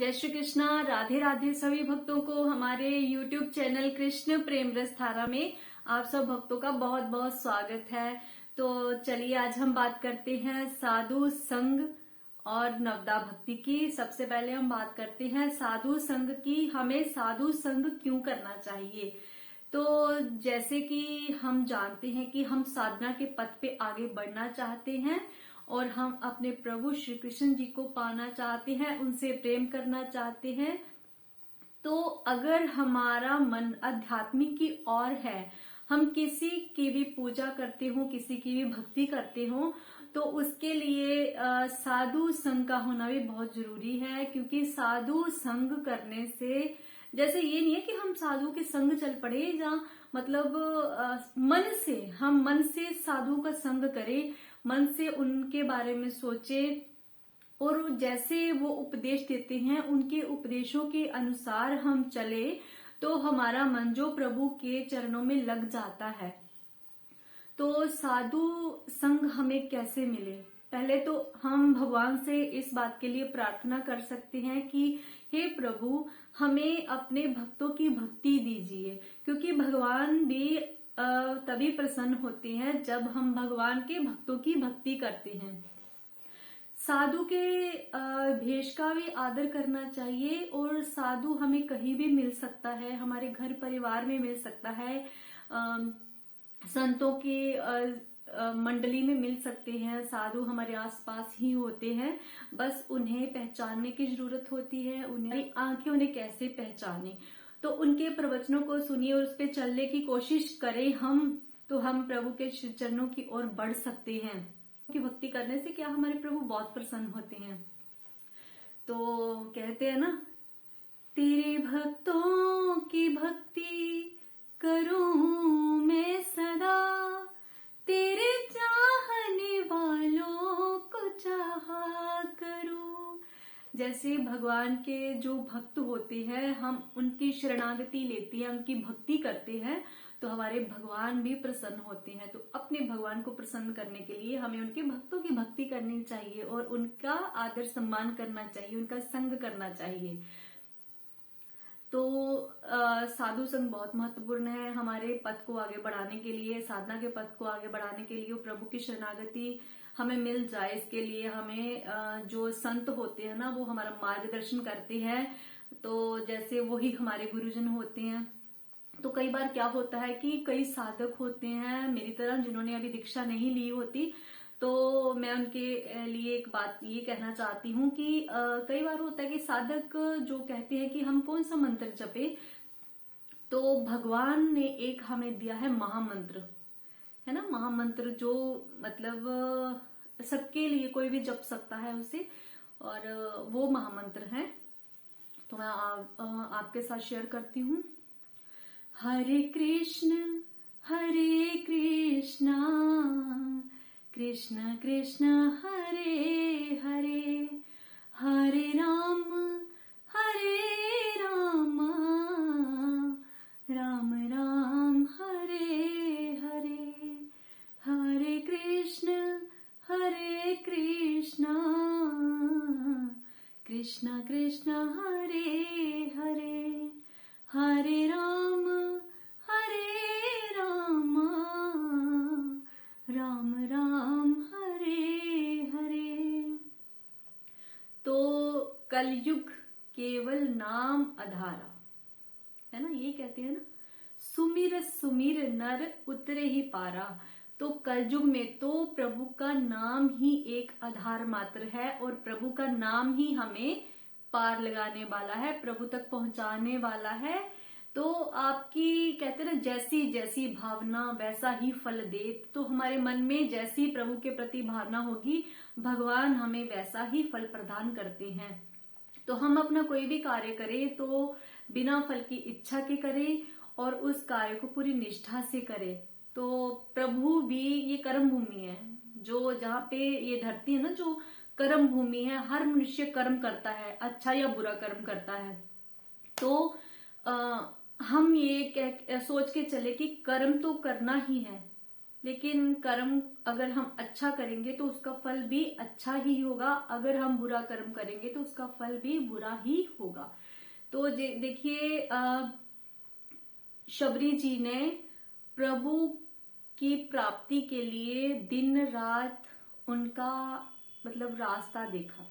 जय श्री कृष्णा। राधे राधे सभी भक्तों को हमारे YouTube चैनल कृष्ण प्रेम रस धारा में आप सब भक्तों का बहुत बहुत स्वागत है। तो चलिए आज हम बात करते हैं साधु संग और नवदा भक्ति की। सबसे पहले हम बात करते हैं साधु संग की। हमें साधु संग क्यों करना चाहिए? तो जैसे कि हम जानते हैं कि हम साधना के पथ पे आगे बढ़ना चाहते हैं और हम अपने प्रभु श्री कृष्ण जी को पाना चाहते हैं, उनसे प्रेम करना चाहते हैं। तो अगर हमारा मन आध्यात्मिक की ओर है, हम किसी की भी पूजा करते हो, किसी की भी भक्ति करते हो, तो उसके लिए साधु संग का होना भी बहुत जरूरी है। क्योंकि साधु संग करने से, जैसे ये नहीं है कि हम साधु के संग चल पड़े, जहाँ मतलब हम मन से साधु का संग करें, मन से उनके बारे में सोचे और जैसे वो उपदेश देते हैं उनके उपदेशों के अनुसार हम चले, तो हमारा मन जो प्रभु के चरणों में लग जाता है। तो साधु संग हमें कैसे मिले? पहले तो हम भगवान से इस बात के लिए प्रार्थना कर सकते हैं कि हे प्रभु, हमें अपने भक्तों की भक्ति दीजिए। क्योंकि भगवान भी तभी प्रसन्न होते हैं जब हम भगवान के भक्तों की भक्ति करते हैं। साधु के भेष का भी आदर करना चाहिए। और साधु हमें कहीं भी मिल सकता है, हमारे घर परिवार में मिल सकता है, संतों की मंडली में मिल सकते हैं। साधु हमारे आसपास ही होते हैं, बस उन्हें पहचानने की जरूरत होती है। आंखें उन्हें कैसे पहचाने? तो उनके प्रवचनों को सुनिए और उस पर चलने की कोशिश करें हम, तो हम प्रभु के चरणों की ओर बढ़ सकते हैं। की भक्ति करने से क्या हमारे प्रभु बहुत प्रसन्न होते हैं। तो कहते हैं ना, तेरे भक्तों की भक्ति करूं मैं सदा, तेरे चाहने वालों को चाहा करूं। जैसे भगवान के जो भक्त होते हैं, हम उनकी शरणागति लेते हैं, उनकी भक्ति करते हैं, तो हमारे भगवान भी प्रसन्न होते हैं। तो अपने भगवान को प्रसन्न करने के लिए हमें उनके भक्तों की भक्ति करनी चाहिए और उनका आदर सम्मान करना चाहिए, उनका संग करना चाहिए। तो साधु संग बहुत महत्वपूर्ण है हमारे पथ को आगे बढ़ाने के लिए, साधना के पथ को आगे बढ़ाने के लिए। प्रभु की शरणागति हमें मिल जाए, इसके लिए हमें जो संत होते हैं ना, वो हमारा मार्गदर्शन करते हैं। तो जैसे वही हमारे गुरुजन होते हैं। तो कई बार क्या होता है कि कई साधक होते हैं मेरी तरह, जिन्होंने अभी दीक्षा नहीं ली होती। तो मैं उनके लिए एक बात ये कहना चाहती हूँ कि कई बार होता है कि साधक जो कहते हैं कि हम कौन सा मंत्र जपे, तो भगवान ने एक हमें दिया है महामंत्र, है ना। महामंत्र जो मतलब सबके लिए कोई भी जप सकता है उसे, और वो महामंत्र है। तो मैं आपके साथ शेयर करती हूँ। हरे कृष्णा कृष्ण कृष्ण हरे हरे, हरे राम राम राम हरे हरे, हरे कृष्ण कृष्ण कृष्ण हरे हरे, हरे राम राम राम हरे हरे। तो कलयुग केवल नाम आधारा, है ना, ये कहते हैं ना, सुमिर सुमिर नर उतरे ही पारा। तो कलयुग में तो प्रभु का नाम ही एक आधार मात्र है और प्रभु का नाम ही हमें पार लगाने वाला है, प्रभु तक पहुंचाने वाला है। तो आपकी कहते हैं ना, जैसी जैसी भावना वैसा ही फल दे। तो हमारे मन में जैसी प्रभु के प्रति भावना होगी, भगवान हमें वैसा ही फल प्रदान करते हैं। तो हम अपना कोई भी कार्य करें तो बिना फल की इच्छा के करें और उस कार्य को पूरी निष्ठा से करें। तो प्रभु भी ये कर्म भूमि है, जो जहाँ पे ये धरती है ना, जो कर्म भूमि है। हर मनुष्य कर्म करता है, अच्छा या बुरा कर्म करता है। तो हम ये सोच के चले कि कर्म तो करना ही है, लेकिन कर्म अगर हम अच्छा करेंगे तो उसका फल भी अच्छा ही होगा, अगर हम बुरा कर्म करेंगे तो उसका फल भी बुरा ही होगा। तो देखिए शबरी जी ने प्रभु की प्राप्ति के लिए दिन रात उनका मतलब रास्ता देखा।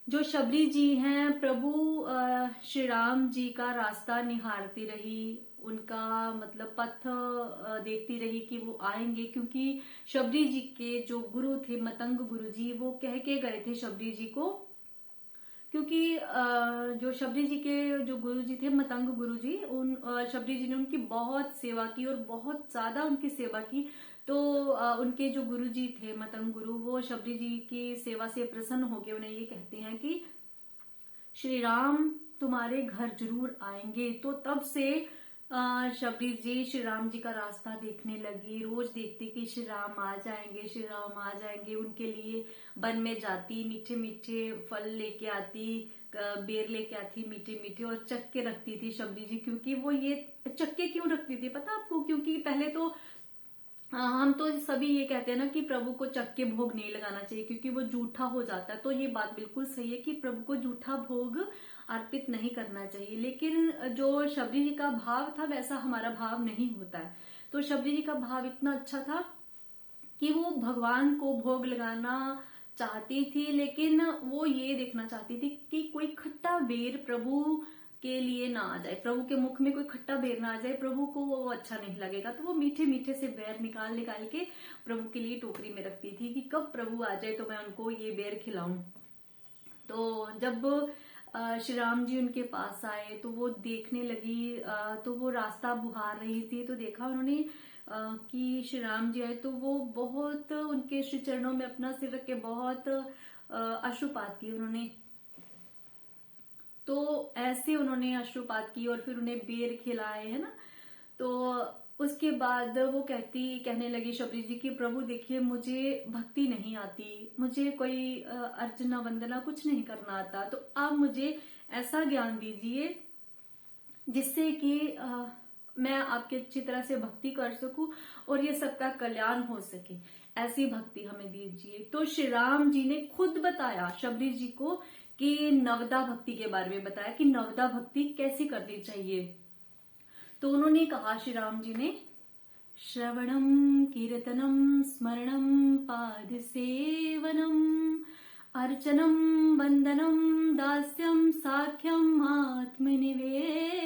जो शबरी जी हैं प्रभु श्री राम जी का रास्ता निहारती रही, उनका मतलब पथ देखती रही कि वो आएंगे, क्योंकि शबरी जी के जो गुरु थे मतंग गुरु जी, वो कह के गए थे शबरी जी को, क्योंकि जो शबरी जी के जो गुरु जी थे मतंग गुरु जी, उन शबरी जी ने उनकी बहुत सेवा की और बहुत ज्यादा उनकी सेवा की। तो उनके जो गुरु जी थे मतंग गुरु, वो शबरी जी की सेवा से प्रसन्न हो गए, उन्हें ये कहते हैं कि श्री राम तुम्हारे घर जरूर आएंगे। तो तब से शबरी जी श्री राम जी का रास्ता देखने लगी, रोज देखती कि श्री राम आ जाएंगे, श्री राम आ जाएंगे। उनके लिए वन में जाती, मीठे मीठे फल लेके आती, बेर लेके आती मीठे मीठे, और चक्के रखती थी शबरी जी। क्योंकि वो ये चक्के क्यों रखती थी पता आपको? क्योंकि पहले तो हम तो सभी ये कहते हैं ना कि प्रभु को चक्के भोग नहीं लगाना चाहिए, क्योंकि वो जूठा हो जाता है। तो ये बात बिल्कुल सही है कि प्रभु को जूठा भोग अर्पित नहीं करना चाहिए। लेकिन जो शबरी जी का भाव था वैसा हमारा भाव नहीं होता है। तो शबरी जी का भाव इतना अच्छा था कि वो भगवान को भोग लगाना चाहती थी, लेकिन वो ये देखना चाहती थी कि कोई खट्टा बेर प्रभु के लिए ना आ जाए, प्रभु के मुख में कोई खट्टा बेर ना आ जाए, प्रभु को वो अच्छा नहीं लगेगा। तो वो मीठे मीठे से बेर निकाल निकाल के प्रभु के लिए टोकरी में रखती थी कि कब प्रभु आ जाए तो मैं उनको ये बेर खिलाऊं। तो जब श्री राम जी उनके पास आए तो वो देखने लगी, तो वो रास्ता बुहार रही थी। तो देखा उन्होंने कि श्री राम जी आए, तो वो बहुत उनके श्री चरणों में अपना सिर रख के बहुत अश्रुपात की उन्होंने। तो ऐसे उन्होंने अश्रुपात की और फिर उन्हें बेर खिलाए, है ना। तो उसके बाद वो कहने लगी शबरी जी की प्रभु देखिए मुझे भक्ति नहीं आती, मुझे कोई अर्चना वंदना कुछ नहीं करना आता, तो आप मुझे ऐसा ज्ञान दीजिए जिससे कि मैं आपके अच्छी तरह से भक्ति कर सकूं और ये सबका कल्याण हो सके, ऐसी भक्ति हमें दीजिए। तो श्री राम जी ने खुद बताया शबरी जी को कि नवदा भक्ति के बारे में बताया कि नवदा भक्ति कैसी करनी चाहिए। तो उन्होंने कहा श्री राम जी ने, श्रवणम कीर्तनम स्मरणम पाद सेवनम अर्चनम वंदनम दास्यम साख्यम आत्मनिवेदनम।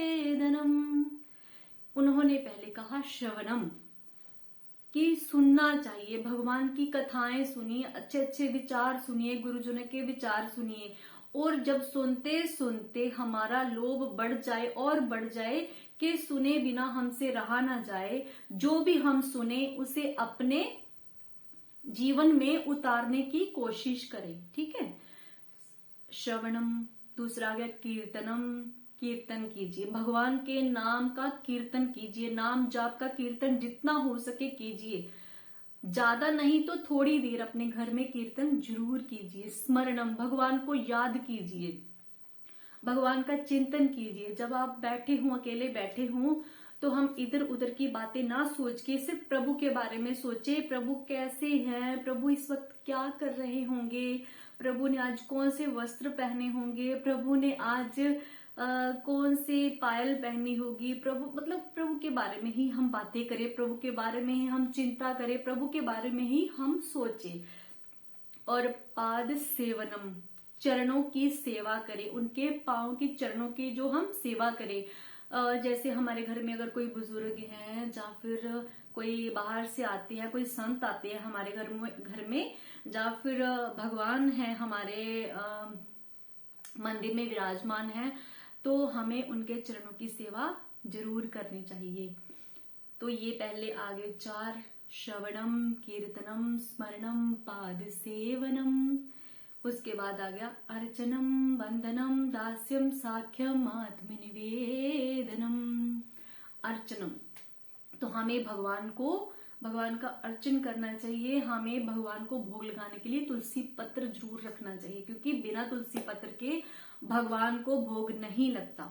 उन्होंने पहले कहा श्रवणम, कि सुनना चाहिए, भगवान की कथाएं सुनिए, अच्छे अच्छे विचार सुनिए, गुरुजनों के विचार सुनिए, और जब सुनते सुनते हमारा लोभ बढ़ जाए और बढ़ जाए कि सुने बिना हमसे रहा ना जाए, जो भी हम सुने उसे अपने जीवन में उतारने की कोशिश करें। ठीक है, श्रवणम। दूसरा आ गया कीर्तनम, कीर्तन कीजिए, भगवान के नाम का कीर्तन कीजिए, नाम जाप का कीर्तन जितना हो सके कीजिए, ज्यादा नहीं तो थोड़ी देर अपने घर में कीर्तन जरूर कीजिए। स्मरणम, भगवान को याद कीजिए, भगवान का चिंतन कीजिए। जब आप बैठे हो, अकेले बैठे हो, तो हम इधर उधर की बातें ना सोच के सिर्फ प्रभु के बारे में सोचे, प्रभु कैसे हैं, प्रभु इस वक्त क्या कर रहे होंगे, प्रभु ने आज कौन से वस्त्र पहने होंगे, प्रभु ने आज कौन सी पायल पहनी होगी, प्रभु के बारे में ही हम बातें करें, प्रभु के बारे में ही हम चिंता करें, प्रभु के बारे में ही हम सोचें। और पाद सेवनम, चरणों की सेवा करें, उनके पांव की चरणों की जो हम सेवा करें। जैसे हमारे घर में अगर कोई बुजुर्ग हैं या फिर कोई बाहर से आते हैं, कोई संत आते हैं हमारे घर में या फिर भगवान है हमारे मंदिर में विराजमान है, तो हमें उनके चरणों की सेवा जरूर करनी चाहिए। तो ये पहले आगे 4, श्रवणम कीर्तनम स्मरणम पाद सेवनम। उसके बाद आ गया अर्चनम वंदनम दास्यम साख्यम आत्मनिवेदनम। अर्चनम, तो हमें भगवान का अर्चन करना चाहिए, हमें भगवान को भोग लगाने के लिए तुलसी पत्र जरूर रखना चाहिए, क्योंकि बिना तुलसी पत्र के भगवान को भोग नहीं लगता।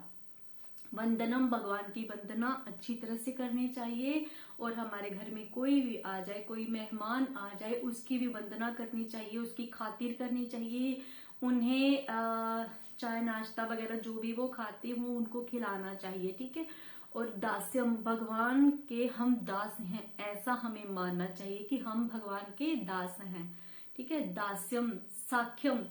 वंदनम, भगवान की वंदना अच्छी तरह से करनी चाहिए। और हमारे घर में कोई भी आ जाए, कोई मेहमान आ जाए, उसकी भी वंदना करनी चाहिए, उसकी खातिर करनी चाहिए। उन्हें चाय नाश्ता वगैरह जो भी वो खाते हो उनको खिलाना चाहिए, ठीक है। और दास्यम, भगवान के हम दास हैं ऐसा हमें मानना चाहिए कि हम भगवान के दास हैं, ठीक है। दास्यम, साख्यम,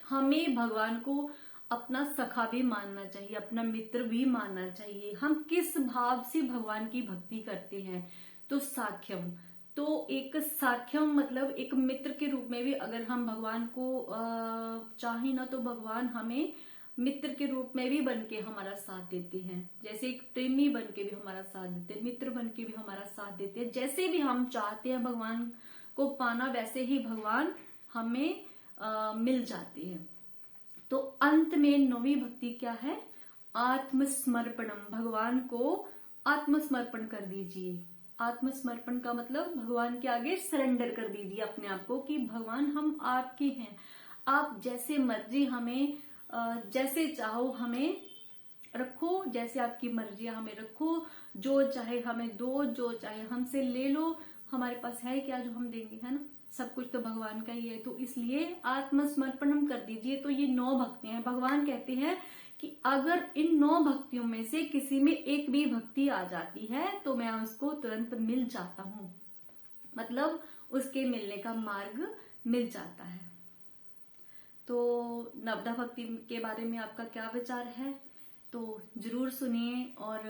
हमें भगवान को अपना सखा भी मानना चाहिए, अपना मित्र भी मानना चाहिए। हम किस भाव से भगवान की भक्ति करते हैं, तो साख्यम। तो एक साख्यम मतलब एक मित्र के रूप में भी अगर हम भगवान को चाहे ना, तो भगवान हमें मित्र के रूप में भी बन के हमारा साथ देते हैं। जैसे एक प्रेमी बन के भी हमारा साथ देते हैं, मित्र बन के भी हमारा साथ देते हैं। जैसे भी हम चाहते हैं भगवान को पाना, वैसे ही भगवान हमें मिल जाते हैं। तो अंत में 9वीं भक्ति क्या है? आत्मसमर्पणम। भगवान को आत्मसमर्पण कर दीजिए। आत्मसमर्पण का मतलब भगवान के आगे सरेंडर कर दीजिए अपने आप को कि भगवान हम आपके हैं, आप जैसे मर्जी हमें जैसे चाहो हमें रखो, जैसे आपकी मर्जी हमें रखो, जो चाहे हमें दो, जो चाहे हमसे ले लो। हमारे पास है क्या जो हम देंगे, है ना? सब कुछ तो भगवान का ही है। तो इसलिए आत्मसमर्पण कर दीजिए। तो ये 9 भक्तियां हैं। भगवान कहते हैं कि अगर इन 9 भक्तियों में से किसी में एक भी भक्ति आ जाती है तो मैं उसको तुरंत मिल जाता हूं, मतलब उसके मिलने का मार्ग मिल जाता है। तो नवदा भक्ति के बारे में आपका क्या विचार है? तो जरूर सुनिए। और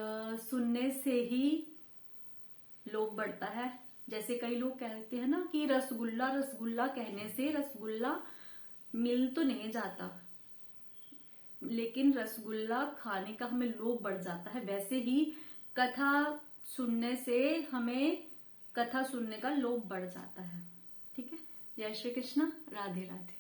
सुनने से ही लोभ बढ़ता है। जैसे कई लोग कहते हैं ना कि रसगुल्ला रसगुल्ला कहने से रसगुल्ला मिल तो नहीं जाता, लेकिन रसगुल्ला खाने का हमें लोभ बढ़ जाता है। वैसे ही कथा सुनने से हमें कथा सुनने का लोभ बढ़ जाता है, ठीक है। जय श्री कृष्ण, राधे राधे।